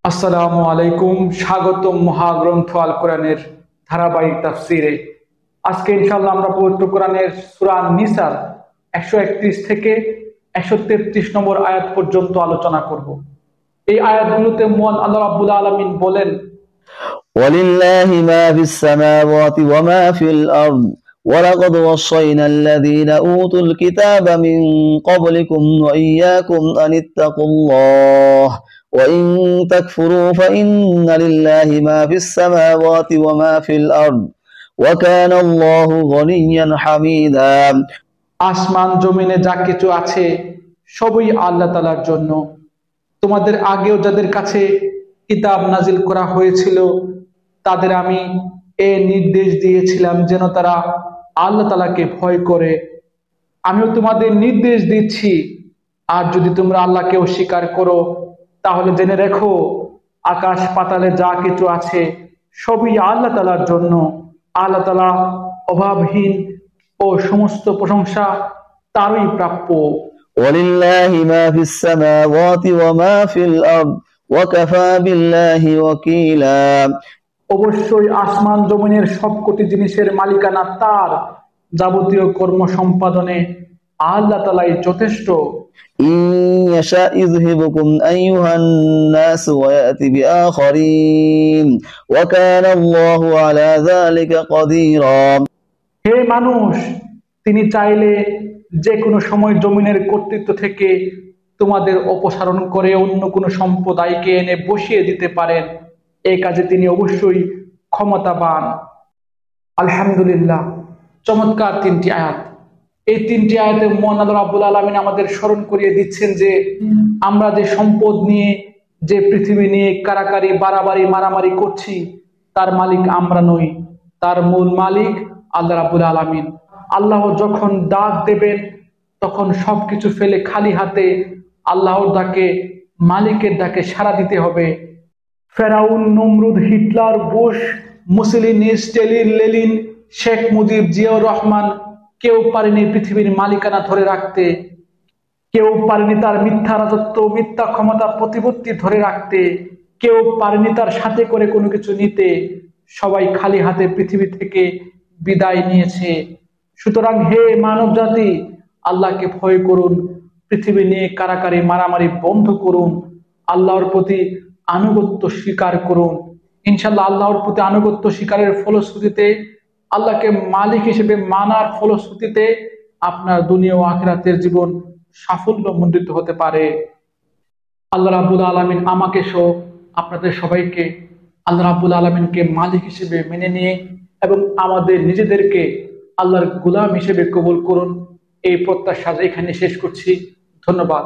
আসসালামু আলাইকুম। স্বাগতম মহাগ্রন্থ আল কোরআনের ধারাবাহিক তাফসিরে। আজকে ইনশাআল্লাহ আমরা পবিত্র কোরআনের সূরা নিসার 131 থেকে 133 নম্বর আয়াত পর্যন্ত আলোচনা করব। এই আয়াতগুলোতে মহান আল্লাহ রাব্বুল আলামিন বলেন, ولله ما في السماوات وما في الأرض ولقد وصينا الذين أوتوا الكتاب من قبلكم وإياكم أن اتقوا الله وإن تكفروا فإن لله ما في السماوات وما في الأرض وكان الله غنيا حميدا। আসমান জমিনে যা কিছু আছে সবই আল্লাহ তাআলার জন্য। তোমাদের আগেও যাদের কাছে কিতাব নাজিল করা হয়েছিল তাদের আমি এ নির্দেশ দিয়েছিলাম যেন তারা আল্লাহ তাআলাকে ভয় করে। আমিও তোমাদের নির্দেশ দিচ্ছি, আর যদি তোমরা আল্লাহকে অস্বীকার করো তাহলে জেনে রেখো আকাশ পাতালে যা কিছু আছে সবই আল্লাহ তাআলার জন্য। আল্লাহ তাআলা অভাবহীন ও সমস্ত প্রশংসা তারই প্রাপ্য। ولله ما في السماوات وما في الأرض وكفى بالله وكيلا। অবশ্যই আসমান জমিনের সবকটি জিনিসের মালিকানা তার, যাবতীয় কর্ম সম্পাদনে আল্লাহ তাআলাই যথেষ্ট। إن يشاء يذهبكم أيها الناس ويأتي بآخرين وكان الله على ذلك قديرا। হে মানুষ, তিনি চাইলে যে কোনো সময় জমিনের কর্তৃত্ব থেকে তোমাদের অপসারণ করে অন্য কোনো সম্প্রদায়কে এনে বসিয়ে দিতে পারেন। এই কাজে তিনি অবশ্যই ক্ষমতাবান। আলহামদুলিল্লাহ, চমৎকার তিনটি আয়াত। এই তিনটি আয়াতে মহান আল্লাহ রাব্বুল আলামিন আমাদের স্মরণ করিয়ে দিচ্ছেন যে আমরা যে সম্পদ নিয়ে, যে পৃথিবী নিয়ে কারাকারি বাড়াবাড়ি মারামারি করছি, তার মালিক আমরা নই, তার মূল মালিক আল্লাহ রাব্বুল আলামিন। আল্লাহ যখন ডাক দেবেন তখন সবকিছু ফেলে খালি হাতে আল্লাহর ডাকে, মালিকের ডাকে সাড়া দিতে হবে। ফেরাউন, নমরুদ, Hitler, Bush, Mussolini, Stalin, Lenin, Sheikh Mujib, Ziaur Rahman কেউ পারেনি পৃথিবীর মালিকানা ধরে রাখতে, কেউ পারেনি তার মিথ্যা রাজত্ব, মিথ্যা ক্ষমতা প্রতিপত্তি ধরে রাখতে, কেউ পারেনি তার সাথে করে কোনো কিছু নিতে। সবাই খালি হাতে পৃথিবী থেকে বিদায় নিয়েছে। সুতরাং হে মানব জাতি, আল্লাহকে ভয় করুন, পৃথিবী নিয়ে কারাকারি মারামারি বন্ধ করুন, আল্লাহর প্রতি আনুগত্য স্বীকার করুন। ইনশাআল্লাহ আল্লাহর প্রতি আনুগত্য স্বীকারের ফলশ্রুতিতে, আল্লাহকে মালিক হিসেবে মানার ফলশ্রুতিতে আপনার দুনিয়া ও আখিরাতের জীবন সাফল্যমণ্ডিত হতে পারে। আল্লাহ রাব্বুল আলামিন আমাকে সহ আপনাদের সবাইকে আল্লাহ রাব্বুল আলামিনকে মালিক হিসেবে মেনে নিয়ে এবং আমাদের নিজেদেরকে আল্লাহর গোলাম হিসেবে কবুল করুন, এই প্রত্যাশা এখানে শেষ করছি। ধন্যবাদ।